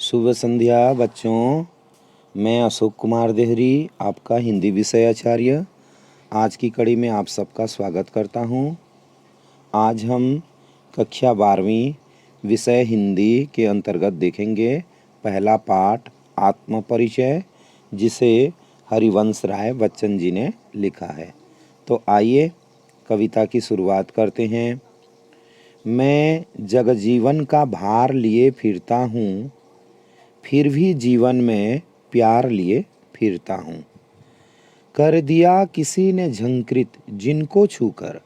शुभ संध्या बच्चों। मैं अशोक कुमार देहरी, आपका हिंदी विषय आचार्य, आज की कड़ी में आप सबका स्वागत करता हूं। आज हम कक्षा 12वीं विषय हिंदी के अंतर्गत देखेंगे पहला पाठ आत्म परिचय, जिसे हरिवंश राय बच्चन जी ने लिखा है। तो आइए कविता की शुरुआत करते हैं। मैं जगजीवन का भार लिए फिरता हूँ, फिर भी जीवन में प्यार लिए फिरता हूँ। कर दिया किसी ने झंकृत जिनको छूकर,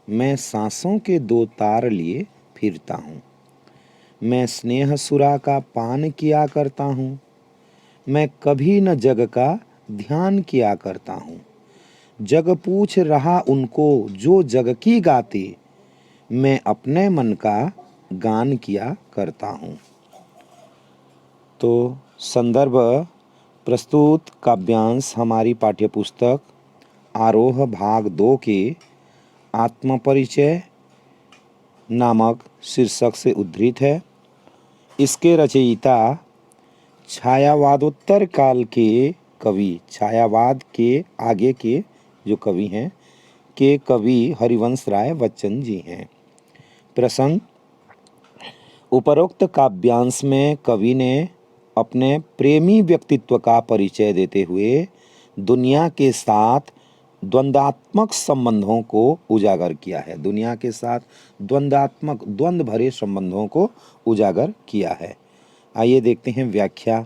मैं सांसों के 2 तार लिए फिरता हूँ। मैं स्नेह सुरा का पान किया करता हूँ, मैं कभी न जग का ध्यान किया करता हूँ। जग पूछ रहा उनको जो जग की गाते, मैं अपने मन का गान किया करता हूँ। तो संदर्भ प्रस्तुत काव्यांश हमारी पाठ्यपुस्तक आरोह भाग 2 के आत्मपरिचय नामक शीर्षक से उद्धृत है। इसके रचयिता छायावादोत्तर काल के कवि, छायावाद के आगे के जो कवि हैं के कवि हरिवंश राय बच्चन जी हैं। प्रसंग: उपरोक्त काव्यांश में कवि ने अपने प्रेमी व्यक्तित्व का परिचय देते हुए दुनिया के साथ द्वंद्वात्मक संबंधों को उजागर किया है। दुनिया के साथ द्वंद्वात्मक, द्वंद्व भरे संबंधों को उजागर किया है। आइए देखते हैं व्याख्या।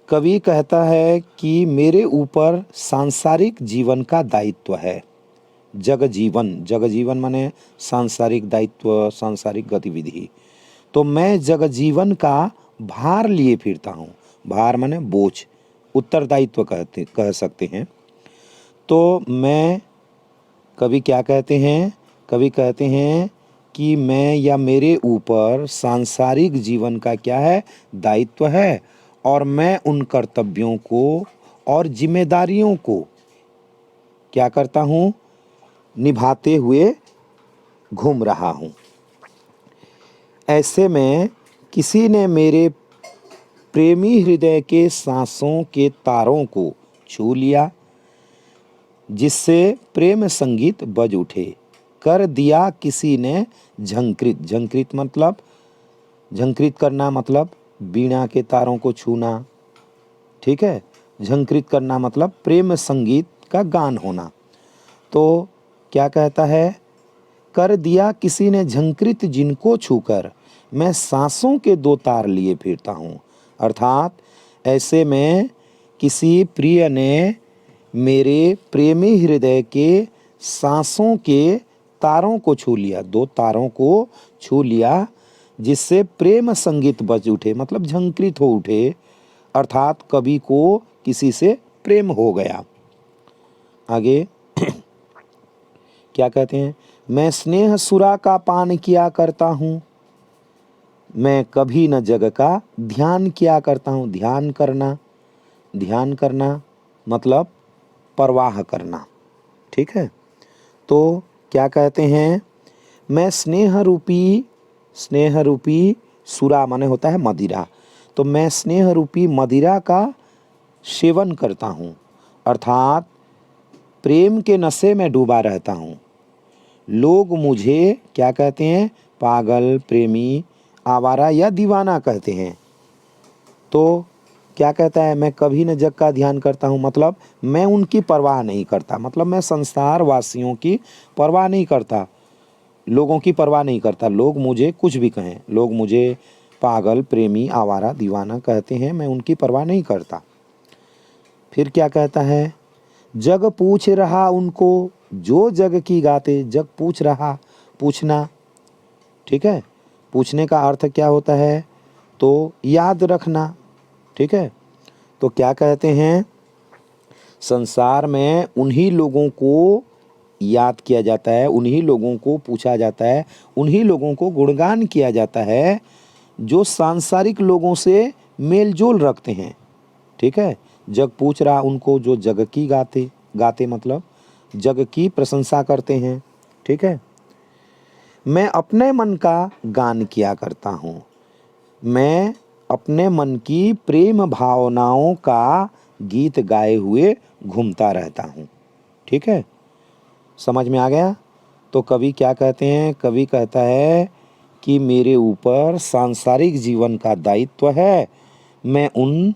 कवि कहता है कि मेरे ऊपर सांसारिक जीवन का दायित्व है। जगजीवन माने सांसारिक दायित्व, सांसारिक गतिविधि। तो मैं जगजीवन का भार लिए फिरता हूँ। भार माने बोझ, उत्तरदायित्व कह सकते हैं। तो मैं, कवि क्या कहते हैं? कवि कहते हैं कि मैं या मेरे ऊपर सांसारिक जीवन का क्या है? दायित्व है, और मैं उन कर्तव्यों को और जिम्मेदारियों को क्या करता हूँ? निभाते हुए घूम रहा हूँ। ऐसे में किसी ने मेरे प्रेमी हृदय के सांसों के तारों को छू लिया, जिससे प्रेम संगीत बज उठे। कर दिया किसी ने झंकृत, झंकृत मतलब, झंकृत करना मतलब वीणा के तारों को छूना, ठीक है। झंकृत करना मतलब प्रेम संगीत का गान होना। तो क्या कहता है? कर दिया किसी ने झंकृत जिनको छूकर, मैं सांसों के 2 तार लिए फिरता हूँ। अर्थात ऐसे में किसी प्रिय ने मेरे प्रेमी हृदय के सांसों के तारों को छू लिया, 2 तारों को छू लिया, जिससे प्रेम संगीत बज उठे, मतलब झंकृत हो उठे। अर्थात कवि को किसी से प्रेम हो गया। आगे क्या कहते हैं? मैं स्नेह सुरा का पान किया करता हूँ, मैं कभी न जग का ध्यान किया करता हूँ। ध्यान करना, ध्यान करना मतलब परवाह करना, ठीक है। तो क्या कहते हैं? मैं स्नेह रूपी सुरा माने होता है मदिरा। तो मैं स्नेह रूपी मदिरा का सेवन करता हूँ, अर्थात प्रेम के नशे में डूबा रहता हूँ। लोग मुझे क्या कहते हैं? पागल, प्रेमी, आवारा या दीवाना कहते हैं। तो क्या कहता है? मैं कभी न जग का ध्यान करता हूँ, मतलब मैं उनकी परवाह नहीं करता, मतलब मैं संसार वासियों की परवाह नहीं करता, लोगों की परवाह नहीं करता। लोग मुझे कुछ भी कहें, लोग मुझे पागल, प्रेमी, आवारा, दीवाना कहते हैं, मैं उनकी परवाह नहीं करता। फिर क्या कहता है? जग पूछ रहा उनको जो जग की गाते। जग पूछ रहा, पूछना, ठीक है। पूछने का अर्थ क्या होता है? तो याद रखना, ठीक है। तो क्या कहते हैं? संसार में उन्हीं लोगों को याद किया जाता है, उन्हीं लोगों को पूछा जाता है, उन्हीं लोगों को गुणगान किया जाता है जो सांसारिक लोगों से मेल जोल रखते हैं, ठीक है। जग पूछ रहा उनको जो जग की गाते, गाते मतलब जग की प्रशंसा करते हैं, ठीक है। मैं अपने मन का गान किया करता हूँ। मैं अपने मन की प्रेम भावनाओं का गीत गाए हुए घूमता रहता हूँ। ठीक है, समझ में आ गया। तो कवि क्या कहते हैं? कवि कहता है कि मेरे ऊपर सांसारिक जीवन का दायित्व है, मैं उन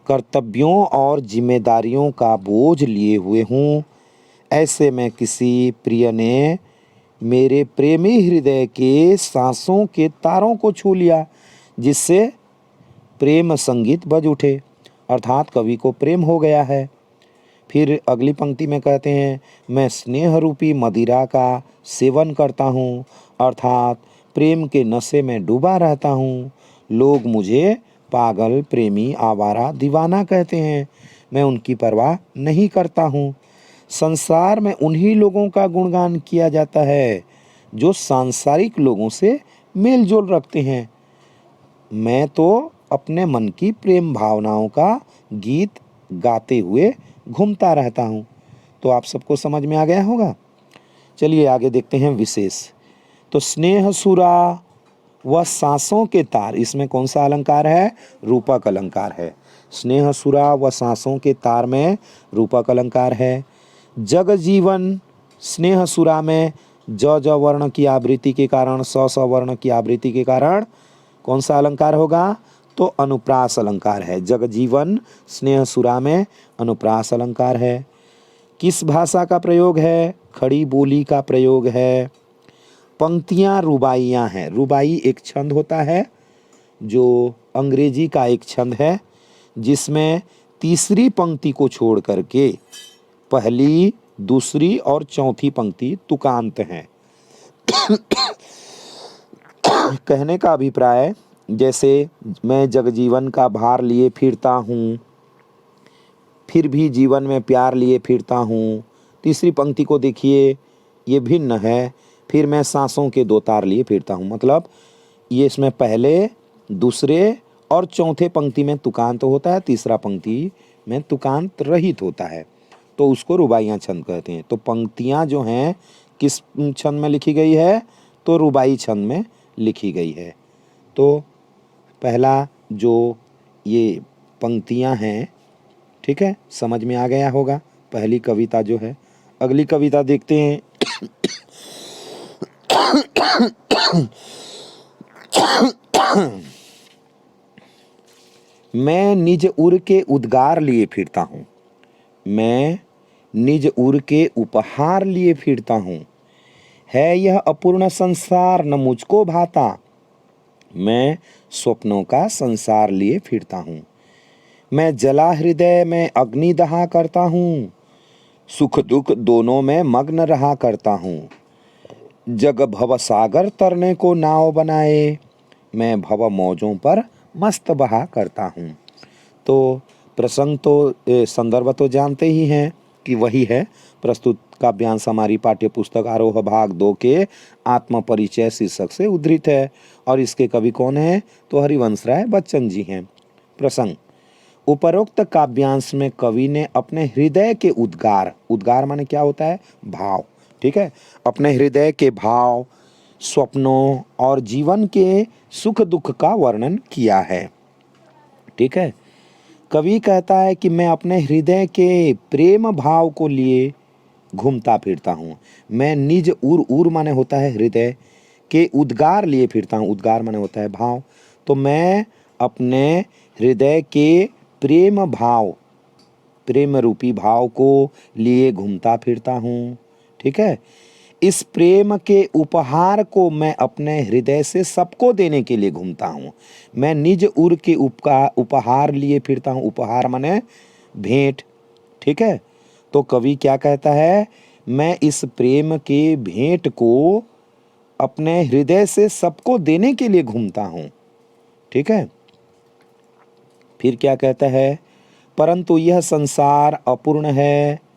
कर्तव्यों और जिम्मेदारियों का बोझ लिए हुए हूँ। ऐसे में किसी प्रिय ने मेरे प्रेमी हृदय के सांसों के तारों को छू लिया, जिससे प्रेम संगीत बज उठे। अर्थात कवि को प्रेम हो गया है। फिर अगली पंक्ति में कहते हैं, मैं स्नेह रूपी मदिरा का सेवन करता हूँ, अर्थात प्रेम के नशे में डूबा रहता हूँ। लोग मुझे पागल, प्रेमी, आवारा, दीवाना कहते हैं। मैं उनकी परवाह नहीं करता हूँ। संसार में उन्हीं लोगों का गुणगान किया जाता है जो सांसारिक लोगों से मेल जोल रखते हैं। मैं तो अपने मन की प्रेम भावनाओं का गीत गाते हुए घूमता रहता हूँ। तो आप सबको समझ में आ गया होगा। चलिए आगे देखते हैं विशेष। तो स्नेह सुरा व सांसों के तार, इसमें कौन सा अलंकार है? रूपक अलंकार है। स्नेह सुरा व सांसों के तार में रूपक अलंकार है। जग जीवन स्नेह सुरा में ज ज वर्ण की आवृत्ति के कारण, स स वर्ण की आवृत्ति के कारण कौन सा अलंकार होगा? तो अनुप्रास अलंकार है। जग जीवन स्नेह सुरा में अनुप्रास अलंकार है। किस भाषा का प्रयोग है? खड़ी बोली का प्रयोग है। पंक्तियां रुबाइयां हैं। रुबाई एक छंद होता है जो अंग्रेजी का एक छंद है, जिसमें तीसरी पंक्ति को छोड़ करके पहली, दूसरी और चौथी पंक्ति तुकांत हैं। कहने का अभिप्राय, जैसे मैं जगजीवन का भार लिए फिरता हूँ, फिर भी जीवन में प्यार लिए फिरता हूँ। तीसरी पंक्ति को देखिए, ये भिन्न है। फिर मैं सांसों के दो तार लिए फिरता हूँ, मतलब ये इसमें पहले, दूसरे और चौथे पंक्ति में तुकांत होता है, तीसरा पंक्ति में तुकांत रहित होता है, तो उसको रुबाइयाँ छंद कहते हैं। तो पंक्तियाँ जो हैं किस छंद में लिखी गई है? तो रुबाई छंद में लिखी गई है। तो पहला जो ये पंक्तियाँ हैं, ठीक है, समझ में आ गया होगा पहली कविता जो है। अगली कविता देखते हैं। मैं निज उर के उद्गार लिए फिरता हूँ, मैं निज उर के उपहार लिए फिरता हूँ। है यह अपूर्ण संसार न मुझको भाता, मैं स्वप्नों का संसार लिए फिरता हूँ। मैं जला हृदय में अग्नि दहा करता हूँ, सुख दुख दोनों में मग्न रहा करता हूँ। जग भव सागर तरने को नाव बनाए, मैं भव मौजों पर मस्त बहा करता हूँ। तो प्रसंग तो संदर्भ तो जानते ही हैं कि वही है। प्रस्तुत काव्यांश हमारी पाठ्य पुस्तक आरोह भाग 2 के आत्म परिचय शीर्षक से उद्धृत है, और इसके कवि कौन है? तो हरिवंश राय बच्चन जी हैं। प्रसंग, उपरोक्त काव्यांश में कवि ने अपने हृदय के उद्गार, उद्गार माने क्या होता है? भाव, ठीक है, अपने हृदय के भाव, स्वप्नों और जीवन के सुख दुख का वर्णन किया है। ठीक है, कवि कहता है कि मैं अपने हृदय के प्रेम भाव को लिए घूमता फिरता हूँ। मैं निज उर, उर माने होता है हृदय, के उद्गार लिए फिरता हूँ, उद्गार माने होता है भाव। तो मैं अपने हृदय के प्रेम भाव, प्रेम रूपी भाव को लिए घूमता फिरता हूँ। ठीक है, इस प्रेम के उपहार को मैं अपने हृदय से सबको देने के लिए घूमता हूँ। मैं निज उर के उपहार लिए फिरता हूँ। उपहार माने भेंट। ठीक है, तो कवि क्या कहता है? मैं इस प्रेम के भेंट को अपने हृदय से सबको देने के लिए घूमता हूँ। ठीक है, फिर क्या कहता है? परंतु यह संसार अपूर्ण है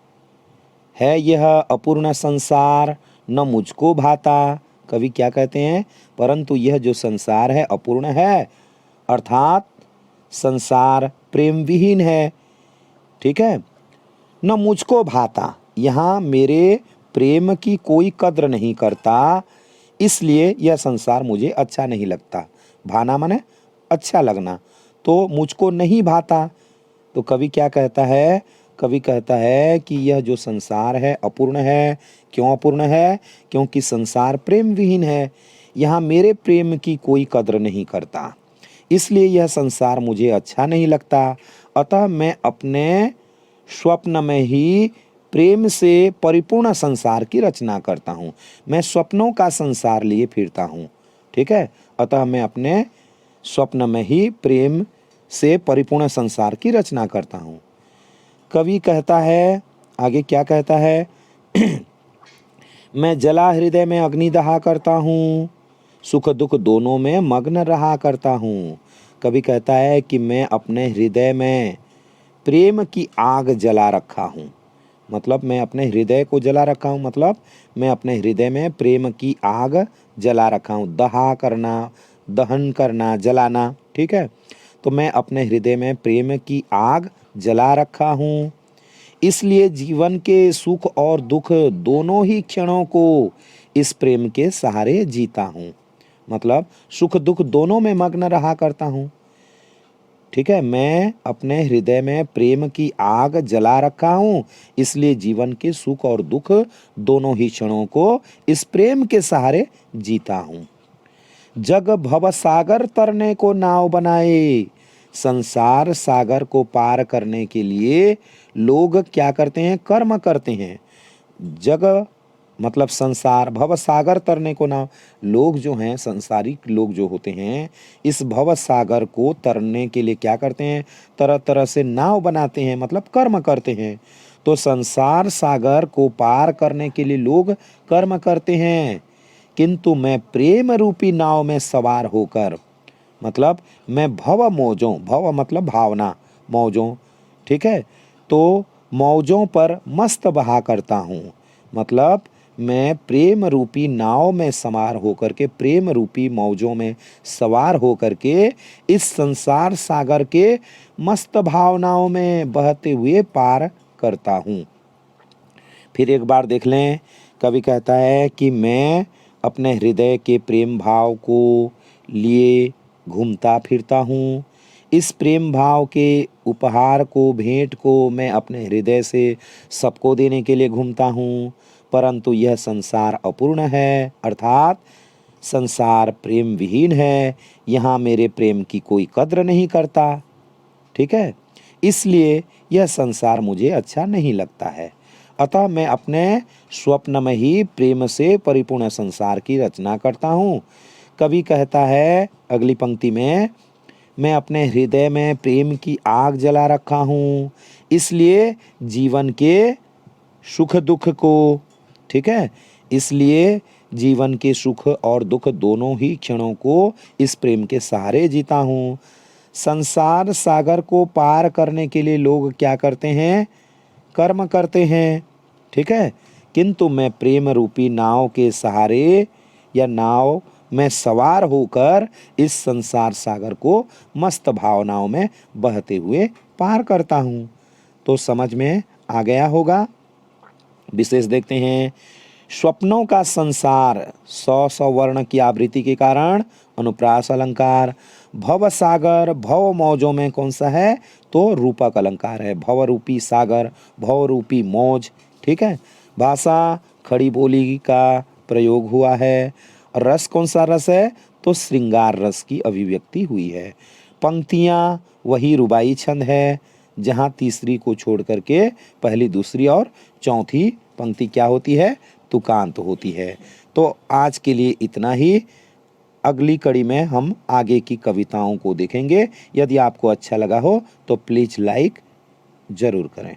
यह अपूर्ण संसार न मुझको भाता। कवि क्या कहते हैं? परंतु यह जो संसार है अपूर्ण है, अर्थात संसार प्रेम विहीन है। ठीक है, न मुझको भाता, यहाँ मेरे प्रेम की कोई कद्र नहीं करता, इसलिए यह संसार मुझे अच्छा नहीं लगता। भाना माने अच्छा लगना, तो मुझको नहीं भाता। तो कवि क्या कहता है? कवि कहता है कि यह जो संसार है अपूर्ण है। क्यों अपूर्ण है? क्योंकि संसार प्रेम विहीन है। यहाँ मेरे प्रेम की कोई कद्र नहीं करता, इसलिए यह संसार मुझे अच्छा नहीं लगता। अतः मैं अपने स्वप्न में ही प्रेम से परिपूर्ण संसार की रचना करता हूँ। मैं स्वप्नों का संसार लिए फिरता हूँ। ठीक है, अतः मैं अपने स्वप्न में ही प्रेम से परिपूर्ण संसार की रचना करता हूँ। कवि कहता है, आगे क्या कहता है? मैं जला हृदय में अग्नि दहा करता हूँ, सुख दुख दोनों में मग्न रहा करता हूँ। कवि कहता है कि मैं अपने हृदय में प्रेम की आग जला रखा हूँ। मतलब मैं अपने हृदय को जला रखा हूँ, मतलब मैं अपने हृदय में प्रेम की आग जला रखा हूँ। दहा करना, दहन करना, जलाना। ठीक है, तो मैं अपने हृदय में प्रेम की आग जला रखा हूँ। इसलिए जीवन के सुख और दुख दोनों ही क्षणों को इस प्रेम के सहारे जीता हूँ। मतलब सुख दुख दोनों में मग्न रहा करता हूँ। ठीक है, मैं अपने हृदय में प्रेम की आग जला रखा हूँ, इसलिए जीवन के सुख और दुख दोनों ही क्षणों को इस प्रेम के सहारे जीता हूँ। जग भव सागर तरने को नाव बनाए। संसार सागर को पार करने के लिए लोग क्या करते हैं? कर्म करते हैं। जग मतलब संसार, भव सागर तरने को नाव। लोग जो हैं, संसारिक लोग जो होते हैं, इस भव सागर को तरने के लिए क्या करते हैं? तरह तरह से नाव बनाते हैं, मतलब कर्म करते हैं। तो संसार सागर को पार करने के लिए लोग कर्म करते हैं, किंतु मैं प्रेम रूपी नाव में सवार होकर, मतलब मैं भव मौजों, भव मतलब भावना, मौजों, ठीक है, तो मौजों पर मस्त बहा करता हूँ। मतलब मैं प्रेम रूपी नाव में सवार होकर के, प्रेम रूपी मौजों में सवार होकर के इस संसार सागर के मस्त भावनाओं में बहते हुए पार करता हूँ। फिर एक बार देख लें, कवि कहता है कि मैं अपने हृदय के प्रेम भाव को लिए घूमता फिरता हूँ। इस प्रेम भाव के उपहार को, भेंट को मैं अपने हृदय से सबको देने के लिए घूमता हूँ, परंतु यह संसार अपूर्ण है, अर्थात संसार प्रेम विहीन है। यहाँ मेरे प्रेम की कोई कद्र नहीं करता। ठीक है, इसलिए यह संसार मुझे अच्छा नहीं लगता है। अतः मैं अपने स्वप्न में ही प्रेम से परिपूर्ण संसार की रचना करता हूँ। कवि कहता है अगली पंक्ति में, मैं अपने हृदय में प्रेम की आग जला रखा हूँ, इसलिए जीवन के सुख दुख को, ठीक है, इसलिए जीवन के सुख और दुख दोनों ही क्षणों को इस प्रेम के सहारे जीता हूँ। संसार सागर को पार करने के लिए लोग क्या करते हैं? कर्म करते हैं। ठीक है, किंतु मैं प्रेम रूपी नाव के सहारे या नाव में सवार होकर इस संसार सागर को मस्त भावनाओं में बहते हुए पार करता हूँ। तो समझ में आ गया होगा। विशेष देखते हैं, स्वप्नों का संसार 100 वर्ण की आवृत्ति के कारण अनुप्रास अलंकार। भव सागर, भव मौजों में कौन सा है? तो रूपक अलंकार है। भव रूपी सागर, भव रूपी मौज। ठीक है, भाषा खड़ी बोली का प्रयोग हुआ है। रस कौन सा रस है? तो श्रृंगार रस की अभिव्यक्ति हुई है। पंक्तियाँ वही रुबाई छंद है, जहाँ तीसरी को छोड़ करके पहली, दूसरी और चौथी पंक्ति क्या होती है? तुकांत होती है। तो आज के लिए इतना ही। अगली कड़ी में हम आगे की कविताओं को देखेंगे। यदि आपको अच्छा लगा हो तो प्लीज़ लाइक ज़रूर करें।